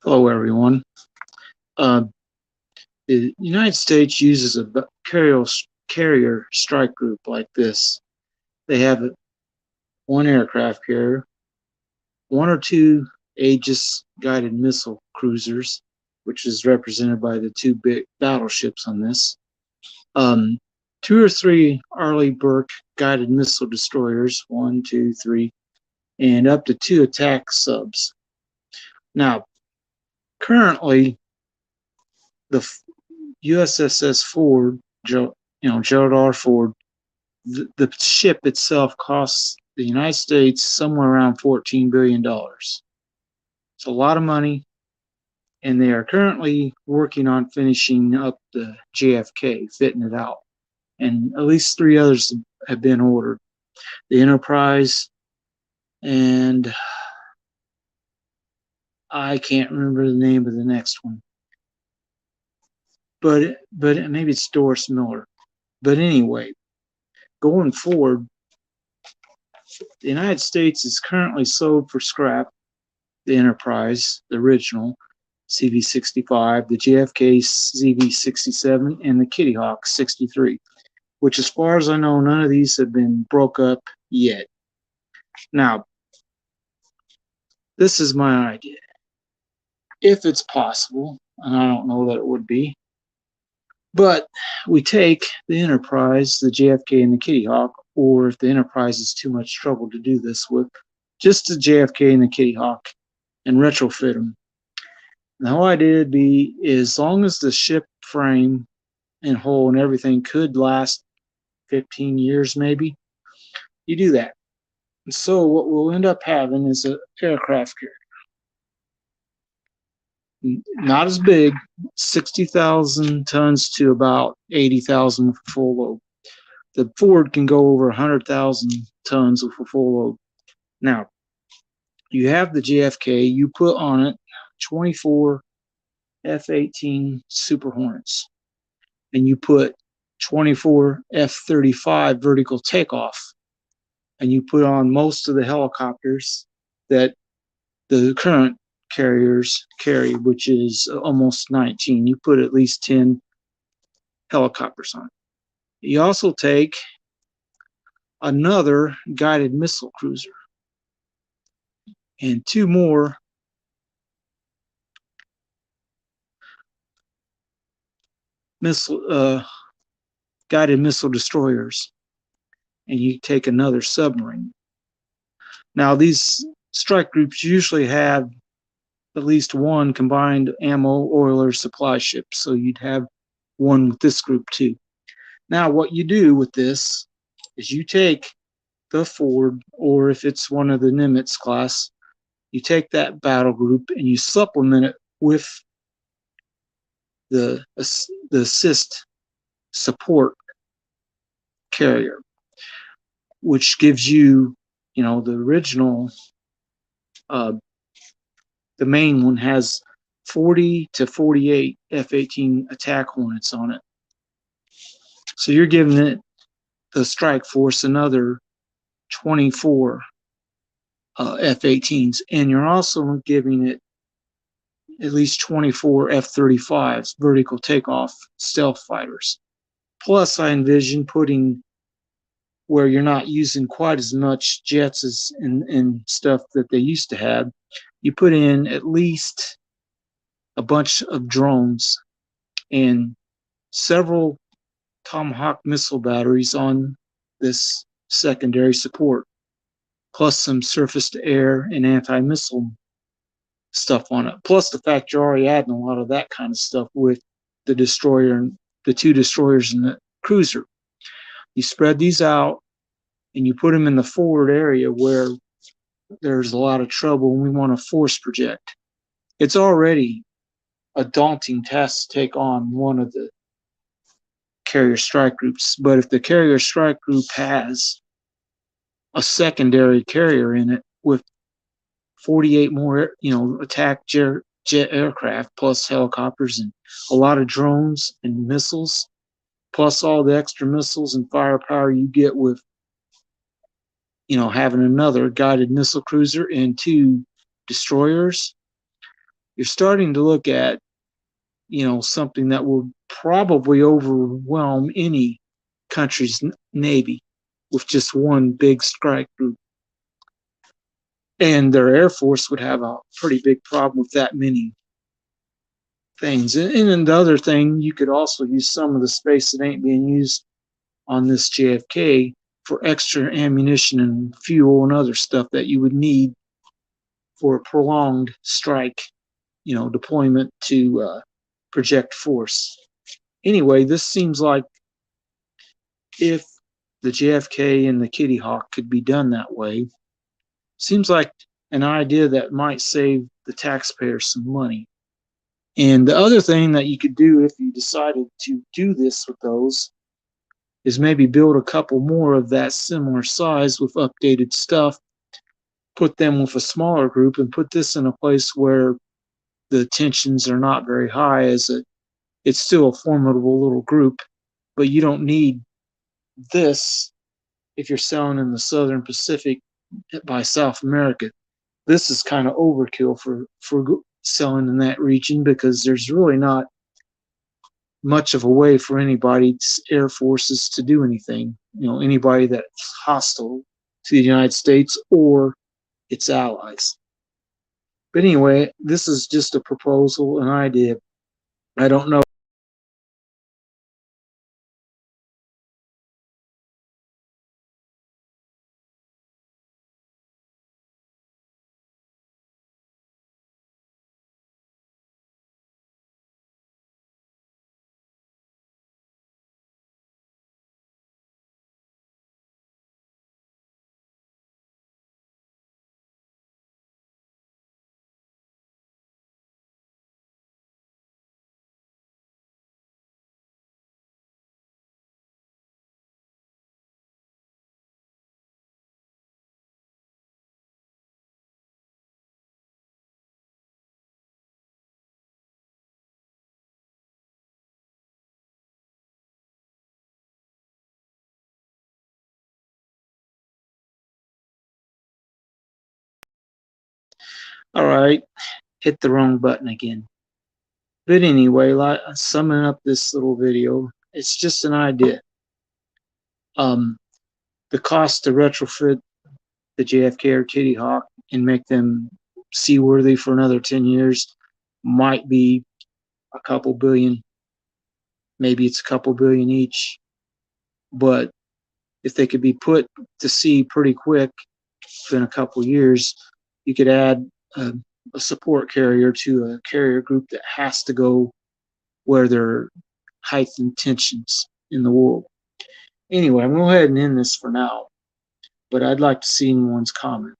Hello, everyone. Uh, the United States uses a carrier strike group like this. They have one aircraft carrier, one or two Aegis guided missile cruisers, which is represented by the two big battleships on this, um, two or three Arleigh Burke guided missile destroyers, one, two, three, and up to two attack subs. Now, currently, the USSS Ford, Gerald R. Ford, the ship itself costs the United States somewhere around $14 billion. It's a lot of money, and they are currently working on finishing up the JFK, fitting it out. And at least three others have been ordered. The Enterprise, and I can't remember the name of the next one. But maybe it's Doris Miller. But anyway, going forward, the United States is currently sold for scrap the Enterprise, the original CV-65, the JFK CV-67, and the Kitty Hawk 63, which, as far as I know, none of these have been broke up yet. Now, this is my idea. If it's possible, and I don't know that it would be, but we take the Enterprise, the JFK, and the Kitty Hawk, or if the Enterprise is too much trouble to do this with, just the JFK and the Kitty Hawk, and retrofit them. The whole idea would be, as long as the ship frame and hull and everything could last 15 years maybe, you do that. And so what we'll end up having is an aircraft carrier. Not as big, 60,000 tons to about 80,000 for full load. The Ford can go over 100,000 tons with a full load. Now, you have the JFK, you put on it 24 F-18 Super Hornets, and you put 24 F-35 vertical takeoff, and you put on most of the helicopters that the current carriers carry, which is almost 19. You put at least 10 helicopters on it. You also take another guided missile cruiser and two more guided missile destroyers, and you take another submarine. Now, these strike groups usually have at least one combined ammo oiler supply ship, so you'd have one with this group too. Now, what you do with this is you take the Ford, or if it's one of the Nimitz class, you take that battle group and you supplement it with the assist support carrier, which gives you, the original, the main one has 40 to 48 F-18 attack Hornets on it. So you're giving it, the strike force, another 24 F-18s, and you're also giving it at least 24 F-35s, vertical takeoff stealth fighters. Plus, I envision putting, where you're not using quite as much jets as and stuff that they used to have, you put in at least a bunch of drones and several Tomahawk missile batteries on this secondary support, plus some surface-to-air and anti-missile stuff on it. Plus the fact you're already adding a lot of that kind of stuff with the destroyer and the two destroyers and the cruiser. You spread these out and you put them in the forward area where there's a lot of trouble and we want to force project. It's already a daunting task to take on one of the carrier strike groups, but if the carrier strike group has a secondary carrier in it with 48 more, attack jet aircraft, plus helicopters and a lot of drones and missiles, plus all the extra missiles and firepower you get with, having another guided missile cruiser and two destroyers, you're starting to look at, something that will probably overwhelm any country's navy with just one big strike group. And their Air Force would have a pretty big problem with that many things. And then the other thing, you could also use some of the space that ain't being used on this JFK for extra ammunition and fuel and other stuff that you would need for a prolonged strike, deployment to project force. Anyway, this seems like if the JFK and the Kitty Hawk could be done that way, seems like an idea that might save the taxpayers some money. And the other thing that you could do if you decided to do this with those is maybe build a couple more of that similar size with updated stuff, put them with a smaller group, and put this in a place where the tensions are not very high, as it's still a formidable little group, but you don't need this if you're selling in the Southern Pacific by South America. This is kind of overkill for selling in that region, because there's really not much of a way for anybody's air forces to do anything. Anybody that's hostile to the United States or its allies. But anyway, this is just a proposal, an idea. I don't know. All right, hit the wrong button again. But anyway, summing up this little video, it's just an idea. The cost to retrofit the JFK or Kitty Hawk and make them seaworthy for another 10 years might be a couple billion. Maybe it's a couple billion each. But if they could be put to sea pretty quick within a couple years, you could add a support carrier to a carrier group that has to go where there are heightened tensions in the world. Anyway, I'm going to go ahead and end this for now, but I'd like to see anyone's comment.